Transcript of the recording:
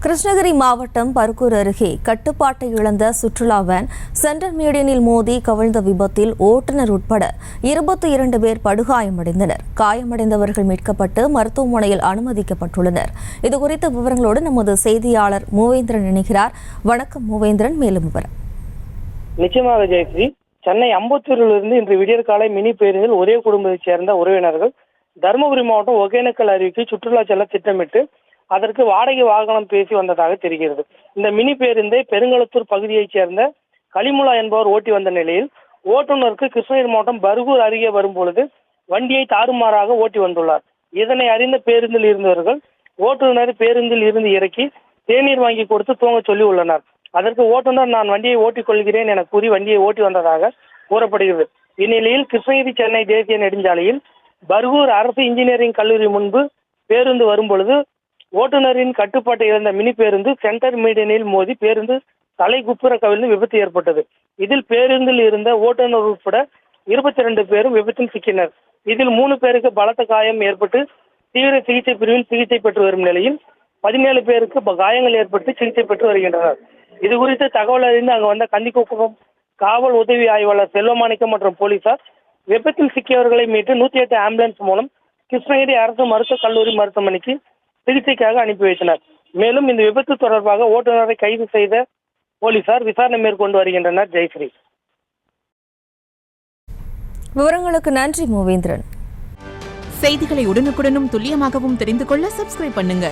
கிருஷ்ணகிரி மாவட்டம் பர்கூர் அருகே கட்டுப்பாட்டை இழந்த சுற்றுலா வேன் சென்டர் மீடியனில் மோதி கவிழ்ந்த விபத்தில் ஓட்டுநர் உட்பட 22 பேர் படுகாயமடைந்தனர். காயமடைந்தவர்கள் மீட்கப்பட்டு மருத்துவமனையில் அனுமதிக்கப்பட்டுள்ளனர். இதுகுறித்த விவரங்களோடு நமது செய்தியாளர் மூவேந்திரன் இணைகிறார். வணக்கம் மூவேந்திரன், மேலும் விவரம். நிச்சயமாக ஜெயஸ்ரீ, சென்னை அம்பத்தூரிலிருந்து இன்று விடியற்காலை மினி பேருந்தில் ஒரே குடும்பத்தைச் சேர்ந்த உறவினர்கள் தருமபுரி மாவட்டம் ஒகேனக்கல் அருவிக்கு சுற்றுலா செல்ல திட்டமிட்டு அதற்கு வாடகை வாகனம் பேசி வந்ததாக தெரிகிறது. இந்த மினி பேருந்தை பெருங்களத்தூர் பகுதியைச் சேர்ந்த கலிமுலா என்பவர் ஓட்டி வந்த நிலையில் ஓட்டுநருக்கு கிருஷ்ணகிரி மாவட்டம் பர்கூர் அருகே வரும்பொழுது வண்டியை தாறுமாறாக ஓட்டி வந்துள்ளார். இதனை அறிந்த பேருந்தில் இருந்தவர்கள் ஓட்டுநர் பேருந்தில் இருந்து இறக்கி தேநீர் வாங்கி கொடுத்து தூங்க சொல்லி உள்ளனர். அதற்கு ஓட்டுநர் நான் வண்டியை ஓட்டிக் கொள்கிறேன் என கூறி வண்டியை ஓட்டி வந்ததாக கூறப்படுகிறது. இந்நிலையில் கிருஷ்ணகிரி சென்னை தேசிய நெடுஞ்சாலையில் பர்கூர் அரசு இன்ஜினியரிங் கல்லூரி முன்பு பேருந்து வரும்பொழுது ஓட்டுநரின் கட்டுப்பாட்டை இழந்த மினி பேருந்து சென்டர் மீடியனில் மோதி பேருந்து தலை குப்புற கவிழ்ந்து விபத்து ஏற்பட்டது. இதில் பேருந்தில் இருந்த ஓட்டுநர் உட்பட 22 பேரும் விபத்தில் சிக்கினர். இதில் 3 பேருக்கு பலத்த காயம் ஏற்பட்டு தீவிர சிகிச்சை பிரிவில் சிகிச்சை பெற்று வரும் நிலையில் 17 பேருக்கு காயங்கள் ஏற்பட்டு சிகிச்சை பெற்று வருகின்றனர். இது குறித்து தகவல் அறிந்து அங்கு வந்த கந்திக்குப்பம் காவல் உதவி ஆய்வாளர் செல்வமாணிக்கம் மற்றும் போலீசார் விபத்தில் சிக்கியவர்களை மீட்டு 108 ஆம்புலன்ஸ் மூலம் கிருஷ்ணகிரி அரசு மருத்துவக் கல்லூரி மருத்துவமனைக்கு சிகிச்சைக்காக அனுப்பி வைத்தனர். மேலும் இந்த விபத்து தொடர்பாக ஓட்டுநரை கைது செய்த போலீசார் விசாரணை மேற்கொண்டு வருகின்றனர். ஜெயஸ்ரீ, விவரங்களுக்கு நன்றி மூவேந்திரன். செய்திகளை உடனுக்குடனும் துல்லியமாகவும் தெரிந்து கொள்ள சப்ஸ்கிரைப் பண்ணுங்க.